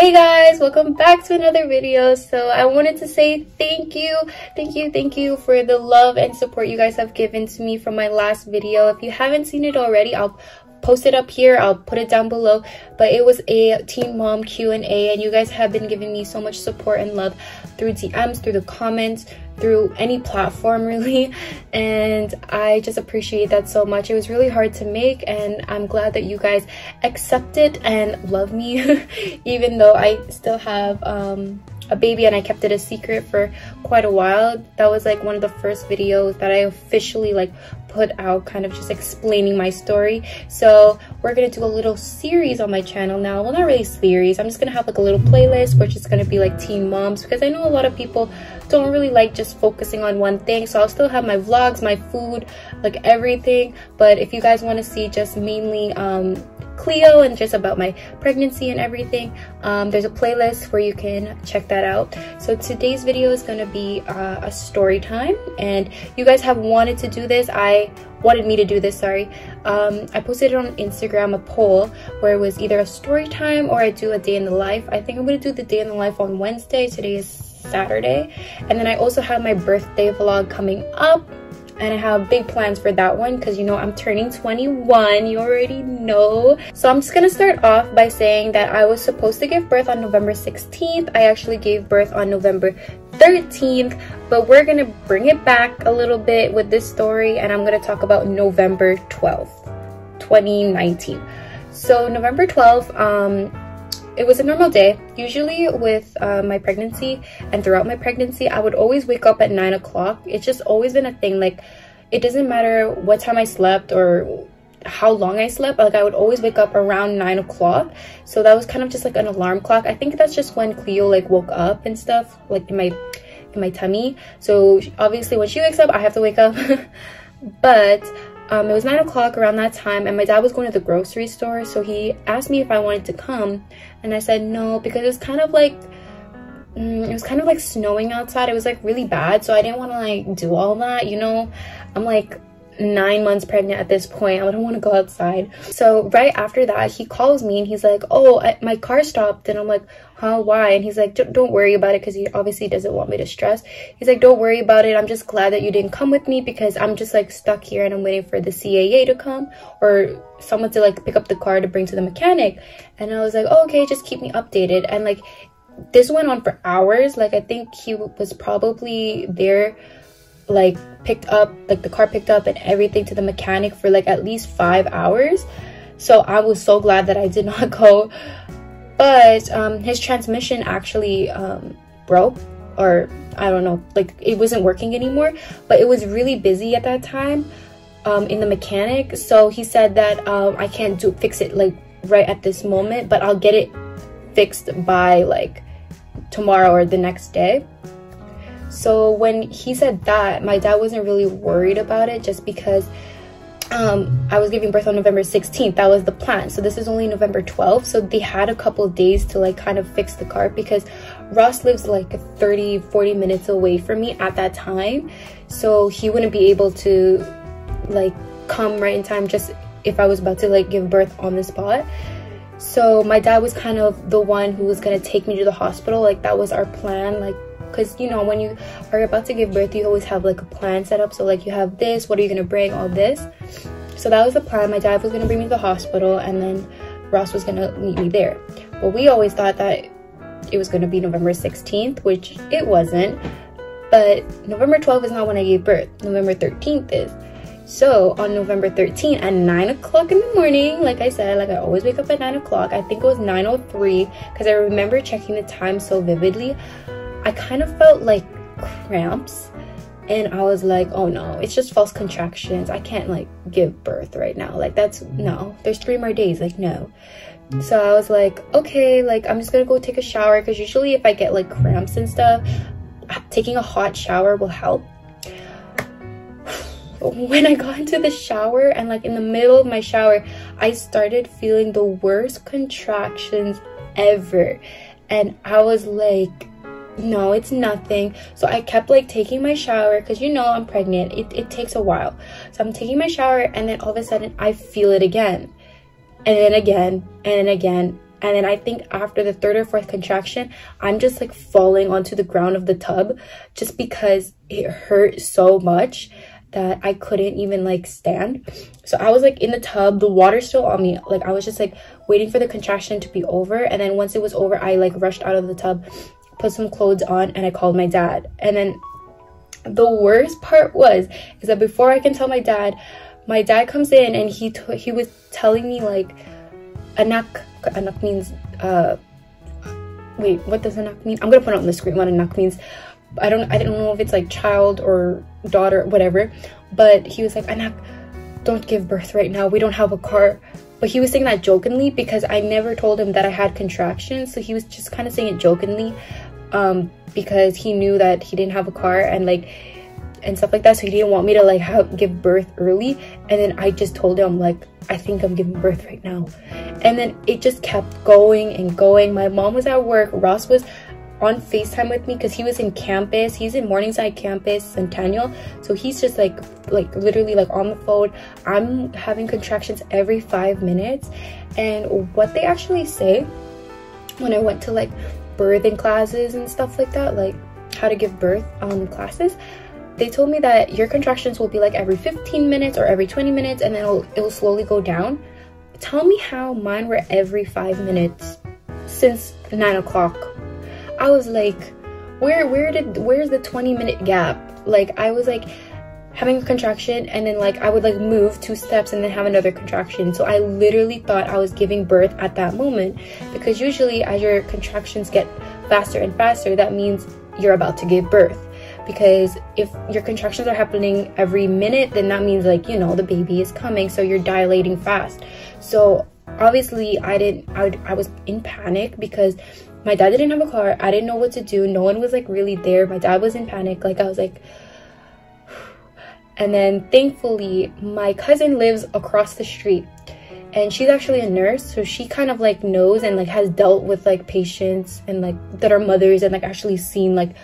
Hey guys, welcome back to another video. So I wanted to say thank you for the love and support you guys have given to me from my last video. If you haven't seen it already, I'll post it up here, I'll put it down below, but it was a teen mom Q&A, and you guys have been giving me so much support and love through DMs, through the comments, through any platform really, and I just appreciate that so much. It was really hard to make, and I'm glad that you guys accept it and love me even though I still have a baby and I kept it a secret for quite a while. That was like one of the first videos that I officially like put out, kind of just explaining my story. So we're gonna do a little series on my channel now. Well, not really series, I'm just gonna have like a little playlist which is gonna be like teen moms, because I know a lot of people don't really like just focusing on one thing. So I'll still have my vlogs, my food, like everything, but if you guys want to see just mainly Cleo and just about my pregnancy and everything, there's a playlist where you can check that out. So today's video is going to be a story time, and you guys have wanted to do this. Wanted me to do this, sorry. I posted it on Instagram, a poll where it was either a story time or I do a day in the life. I think I'm going to do the day in the life on Wednesday. Today is Saturday, and then I also have my birthday vlog coming up, and I have big plans for that one because, you know, I'm turning 21, you already know. So I'm just gonna start off by saying that I was supposed to give birth on November 16th. I actually gave birth on November 13th, but we're gonna bring it back a little bit with this story, and I'm gonna talk about November 12th, 2019. So November 12th, it was a normal day. Usually with my pregnancy and throughout my pregnancy, I would always wake up at 9 o'clock. It's just always been a thing. Like, it doesn't matter what time I slept or how long I slept, like I would always wake up around 9 o'clock. So that was kind of just like an alarm clock. I think that's just when Cleo like woke up and stuff, like in my tummy. So obviously when she wakes up, I have to wake up. But it was 9 o'clock around that time, and my dad was going to the grocery store, so he asked me if I wanted to come, and I said no, because it was kind of like snowing outside. It was like really bad, so I didn't want to like do all that, you know. I'm like 9 months pregnant at this point. I don't want to go outside. So right after that, he calls me and he's like, oh, my car stopped. And I'm like, huh, why? And he's like, don't worry about it, because he obviously doesn't want me to stress. He's like, don't worry about it, I'm just glad that you didn't come with me, because I'm just like stuck here and I'm waiting for the CAA to come or someone to like pick up the car to bring to the mechanic. And I was like, oh, okay, just keep me updated. And like this went on for hours. Like I think he was probably there, like picked up, like the car picked up and everything to the mechanic for like at least 5 hours. So I was so glad that I did not go. But his transmission actually broke, or I don't know, like it wasn't working anymore, but it was really busy at that time in the mechanic. So he said that I can't fix it like right at this moment, but I'll get it fixed by like tomorrow or the next day. So when he said that, my dad wasn't really worried about it, just because I was giving birth on November 16th. That was the plan. So this is only November 12th. So they had a couple of days to like kind of fix the car, because Ross lives like 30-40 minutes away from me at that time. So he wouldn't be able to like come right in time, just if I was about to like give birth on the spot. So my dad was kind of the one who was gonna take me to the hospital. Like that was our plan, like, because you know, when you are about to give birth, you always have like a plan set up. So like you have this, what are you gonna bring, all this. So that was the plan. My dad was gonna bring me to the hospital, and then Ross was gonna meet me there. But we always thought that it was gonna be November 16th, which it wasn't. But November 12th is not when I gave birth. November 13th is. So on November 13th at 9 o'clock in the morning, like I said, like I always wake up at 9 o'clock. I think it was 9:03, because I remember checking the time so vividly. I kind of felt like cramps, and I was like, oh no, it's just false contractions. I can't like give birth right now. Like that's no, there's 3 more days, like no. So I was like, okay, like I'm just gonna go take a shower, because usually if I get like cramps and stuff, taking a hot shower will help. When I got into the shower, and like in the middle of my shower, I started feeling the worst contractions ever, and I was like, no, it's nothing. So I kept like taking my shower, because you know I'm pregnant, it takes a while. So I'm taking my shower, and then all of a sudden I feel it again, and then again, and then again, And then I think after the third or fourth contraction, I'm just like falling onto the ground of the tub just because it hurt so much that I couldn't even like stand. So I was like in the tub, the water's still on me. Like I was just like waiting for the contraction to be over. And then once it was over, I like rushed out of the tub, put some clothes on, and I called my dad. And then the worst part is that before I can tell my dad comes in and he was telling me like anak means wait, what does anak mean? I'm gonna put it on the screen what anak means. I don't know if it's like child or daughter, whatever, but he was like, anak, don't give birth right now, we don't have a car. But he was saying that jokingly because I never told him that I had contractions, so he was just kind of saying it jokingly, because he knew that he didn't have a car and stuff like that, so he didn't want me to like give birth early. And then I just told him like, I think I'm giving birth right now. And then it just kept going and going. My mom was at work, Ross was on FaceTime with me because he was in campus. He's in Morningside campus, Centennial, so he's just like literally like on the phone. I'm having contractions every 5 minutes. And what they actually say when I went to like birthing classes and stuff like that, like how to give birth classes, they told me that your contractions will be like every 15 minutes or every 20 minutes, and then it'll slowly go down. Tell me how mine were every 5 minutes since 9 o'clock. I was like, where's the 20-minute gap? Like I was like having a contraction, and then like I would like move 2 steps and then have another contraction. So I literally thought I was giving birth at that moment, because usually as your contractions get faster and faster, that means you're about to give birth. Because if your contractions are happening every minute, then that means like, you know, the baby is coming, so you're dilating fast. So obviously I was in panic because my dad didn't have a car. I didn't know what to do. No one was like really there. My dad was in panic. Like I was like, and then thankfully my cousin lives across the street, and she's actually a nurse, so she kind of like knows and like has dealt with like patients and like that are mothers, and like actually seen like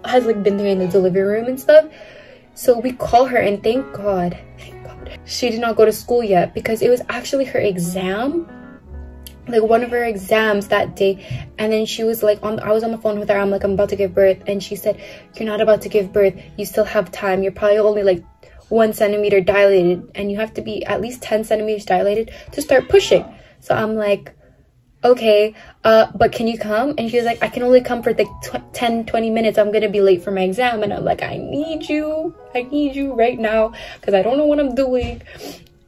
has like been there in the delivery room and stuff. So we call her, and thank God she did not go to school yet, because it was actually her exam, like one of her exams that day. And then she was like I was on the phone with her. I'm like, I'm about to give birth, and she said, you're not about to give birth, you still have time, you're probably only like 1 centimeter dilated, and you have to be at least 10 centimeters dilated to start pushing. So I'm like, okay, but can you come? And she was like, I can only come for like 10-20 minutes, I'm gonna be late for my exam. And I'm like, I need you right now, because I don't know what I'm doing.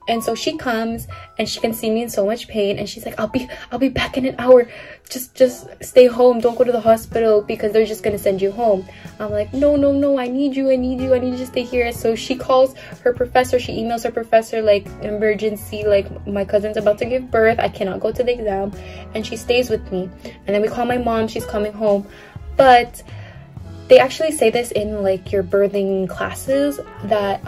And so she comes, and she can see me in so much pain, and she's like, I'll be back in an hour, just stay home, don't go to the hospital, because they're just gonna send you home. I'm like, no, I need you to stay here. So she calls her professor, she emails her professor like, emergency, like my cousin's about to give birth, I cannot go to the exam. And she stays with me. And then we call my mom, she's coming home. But they actually say this in like your birthing classes, that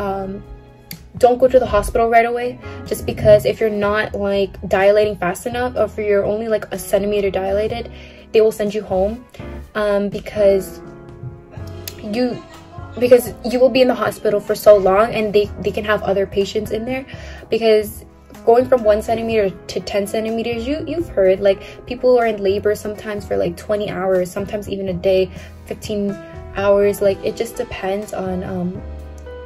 don't go to the hospital right away, just because if you're not like dilating fast enough, or if you're only like 1 centimeter dilated, they will send you home, because you will be in the hospital for so long, and they can have other patients in there. Because going from 1 centimeter to 10 centimeters, you've heard like people are in labor sometimes for like 20 hours, sometimes even a day, 15 hours. Like it just depends on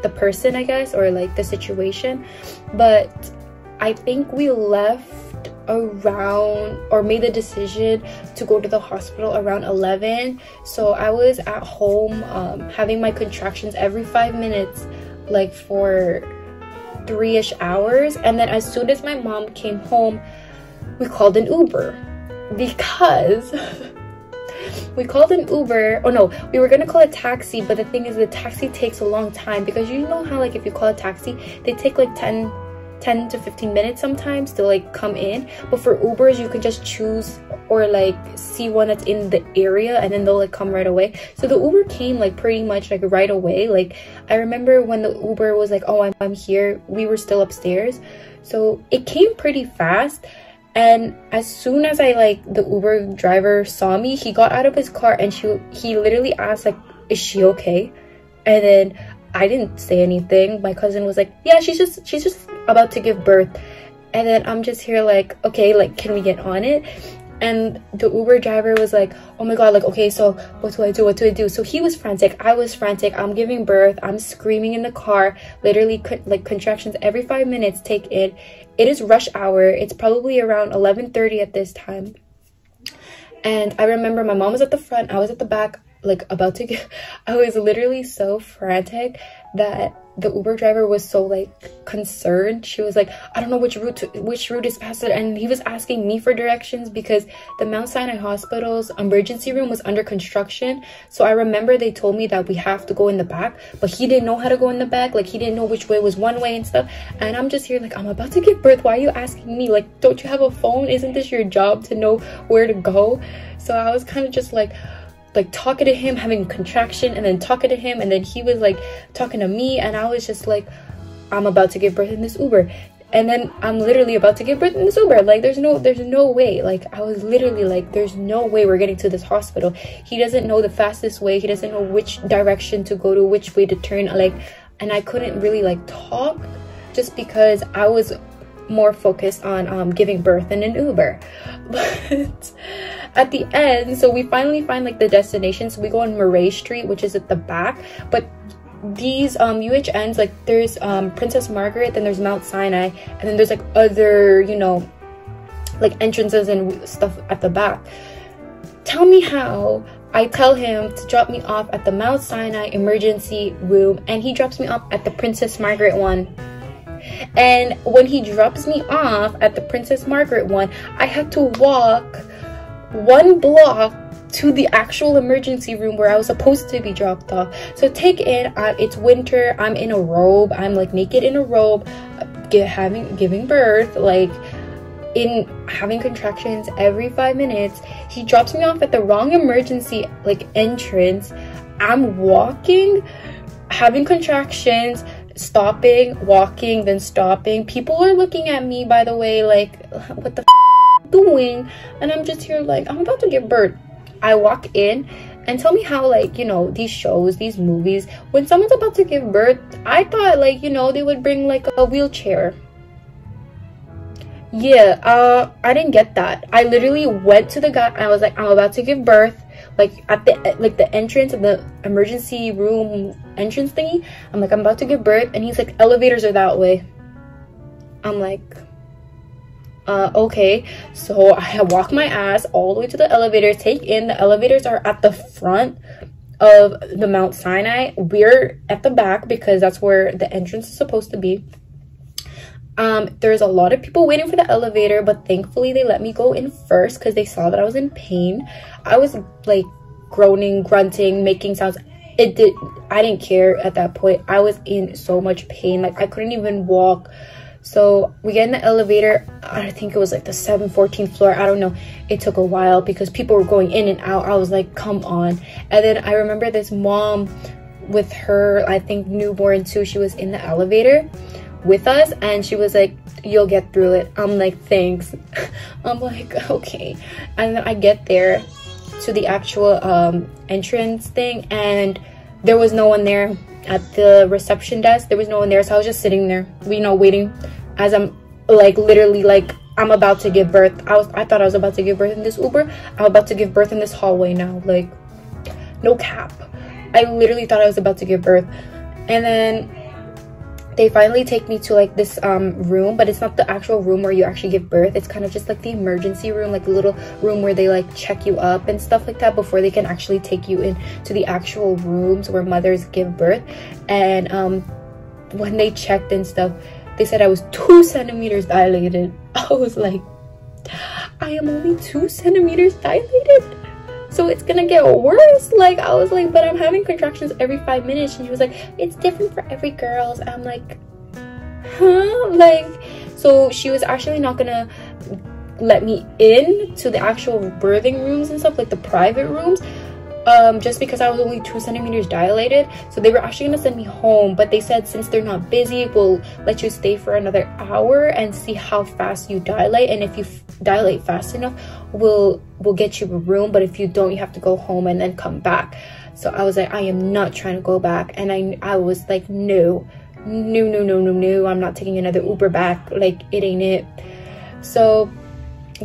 the person, I guess, or like the situation. But I think we left around, or made the decision to go to the hospital around 11. So I was at home having my contractions every 5 minutes, like for 3-ish hours. And then as soon as my mom came home, we called an Uber, because we called an Uber. Oh no, we were gonna call a taxi, but the thing is the taxi takes a long time, because you know how like if you call a taxi, they take like 10 to 15 minutes sometimes to like come in. But for Ubers, you can just choose or like see one that's in the area, and then they'll like come right away. So the Uber came like pretty much like right away. Like I remember when the Uber was like, oh, I'm here, we were still upstairs, so it came pretty fast. And as soon as the Uber driver saw me, he got out of his car, and he literally asked like, is she okay? And then I didn't say anything. My cousin was like, yeah, she's just about to give birth. And then I'm just here like, okay, like, can we get on it? And the Uber driver was like, oh my god, like, okay, so what do I do, what do I do? So he was frantic, I was frantic, I'm giving birth, I'm screaming in the car, literally like contractions every 5 minutes. Take it. It is rush hour. It's probably around 11:30 at this time. And I remember my mom was at the front, I was at the back, like about to get, I was literally so frantic that the Uber driver was so like concerned. She was like, I don't know which route is faster, and he was asking me for directions because the Mount Sinai Hospital's emergency room was under construction. So I remember they told me that we have to go in the back, but he didn't know how to go in the back. Like, he didn't know which way was one way and stuff. And I'm just here like, I'm about to give birth, why are you asking me? Like, don't you have a phone? Isn't this your job to know where to go? So I was kind of just like talking to him, having a contraction, and then talking to him, and then he was like talking to me, and I was just like, I'm about to give birth in this Uber. And then I'm literally about to give birth in this Uber. Like, there's no way. Like, I was literally like, there's no way we're getting to this hospital. He doesn't know the fastest way, he doesn't know which direction to go to, which way to turn, like, and I couldn't really like talk just because I was more focused on giving birth in an Uber. But at the end, so we finally find like the destination. So we go on Murray Street, which is at the back. But these UHNs, like, there's Princess Margaret, then there's Mount Sinai, and then there's like other, you know, like entrances and stuff at the back. Tell me how I tell him to drop me off at the Mount Sinai emergency room, and he drops me off at the Princess Margaret one. And when he drops me off at the Princess Margaret one, I had to walk 1 block to the actual emergency room where I was supposed to be dropped off. So take it, it's winter, I'm in a robe, I'm like naked in a robe, giving birth, like having contractions every 5 minutes. He drops me off at the wrong emergency like entrance. I'm walking, having contractions, stopping, walking, then stopping. People are looking at me, by the way, like, what the doing? And I'm just here like, I'm about to give birth. I walk in, and tell me how, like, you know, these shows, these movies, when someone's about to give birth, I thought, like, you know, they would bring like a wheelchair. Yeah, I didn't get that. I literally went to the guy, I was like, I'm about to give birth, like at the entrance of the emergency room entrance thingy. I'm like, I'm about to give birth, and he's like, elevators are that way. I'm like, okay. So I walk my ass all the way to the elevator. Take in, the elevators are at the front of the Mount Sinai. We're at the back because that's where the entrance is supposed to be. There's a lot of people waiting for the elevator, but thankfully they let me go in first because they saw that I was in pain. I was like groaning, grunting, making sounds. I didn't care at that point. I was in so much pain, like I couldn't even walk. So we get in the elevator. I think it was like the 714th floor, I don't know. It took a while because people were going in and out. I was like, come on. And then I remember this mom with her, I think, newborn too. She was in the elevator with us, and she was like, you'll get through it. I'm like, thanks. I'm like, okay. And then I get there to the actual entrance thing, and there was no one there at the reception desk. There was no one there, so I was just sitting there, you know, waiting as I'm like literally like I'm about to give birth. I thought I was about to give birth in this Uber. I'm about to give birth in this hallway now, like, no cap. I literally thought I was about to give birth. And then they finally take me to like this room, but it's not the actual room where you actually give birth. It's kind of just like the emergency room, like a little room where they like check you up and stuff like that before they can actually take you in to the actual rooms where mothers give birth. And when they checked and stuff, they said I was 2 centimeters dilated. I was like, I am only 2 centimeters dilated? So it's gonna get worse? Like, I was like, but I'm having contractions every 5 minutes. And she was like, it's different for every girl. I'm like, huh? Like, so she was actually not gonna let me in to the actual birthing rooms and stuff, like the private rooms, just because I was only 2 centimeters dilated. So they were actually gonna send me home, but they said since they're not busy, we'll let you stay for another hour and see how fast you dilate, and if you dilate fast enough, we'll get you a room, but if you don't, you have to go home and then come back. So I was like, I am not trying to go back. And I was like, no, I'm not taking another Uber back, like, it ain't it. So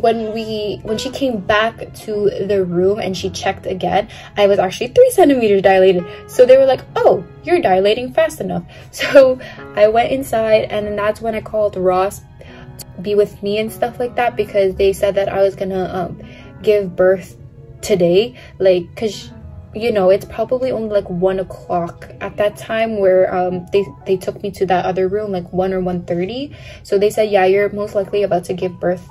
when she came back to the room and she checked again, I was actually 3 centimeters dilated. So they were like, oh, you're dilating fast enough. So I went inside, and then that's when I called Ross to be with me and stuff like that, because they said that I was gonna give birth today, like, because you know it's probably only like 1 o'clock at that time, where they took me to that other room like 1 or 1:30. So they said, yeah, you're most likely about to give birth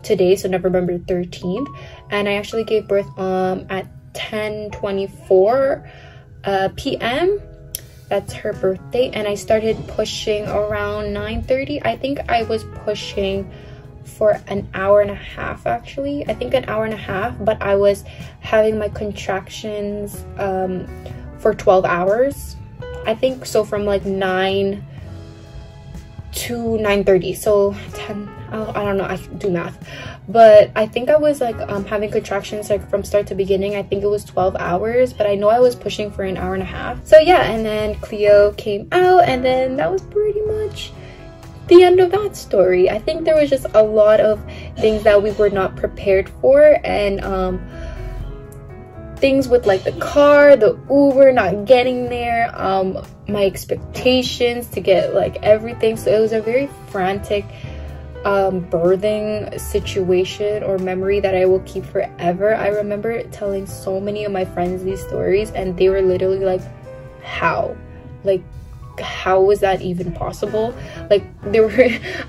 today, so November 13th. And I actually gave birth at 10:24 p.m. That's her birthday, and I started pushing around 9:30. I think I was pushing for an hour and a half, actually. I think an hour and a half, but I was having my contractions for 12 hours, I think. So from like 9 to 9:30, so 10, I don't know, I can do math, but I think I was like having contractions like from start to beginning. I think it was 12 hours, but I know I was pushing for an hour and a half. So yeah, and then Cleo came out, and then that was pretty much the end of that story. I think there was just a lot of things that we were not prepared for, and things with like the car, the Uber not getting there, my expectations to get like everything. So it was a very frantic birthing situation or memory that I will keep forever. I remember telling so many of my friends these stories, and they were literally like, how was that even possible? Like, they were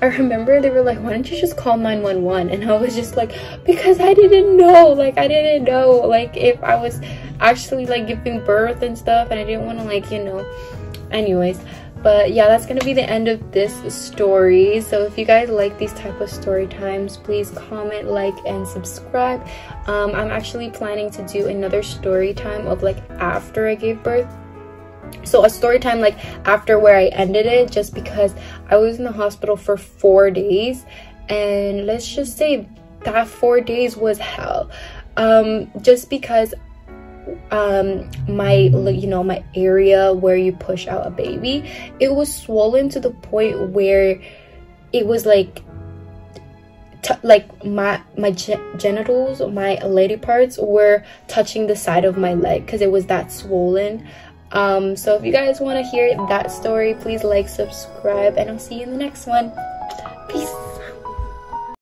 I remember they were like, why don't you just call 911? And I was just like, because I didn't know, like I didn't know like if I was actually like giving birth and stuff, and I didn't want to, like, you know. Anyways, but yeah, that's gonna be the end of this story. So if you guys like these type of story times, please comment, like, and subscribe. I'm actually planning to do another story time of like after I gave birth. So a story time like after where I ended it, just because I was in the hospital for 4 days, and let's just say that 4 days was hell. Just because my area where you push out a baby, it was swollen to the point where it was like my genitals, my lady parts were touching the side of my leg because it was that swollen. So if you guys want to hear that story, please like, subscribe, and I'll see you in the next one. Peace.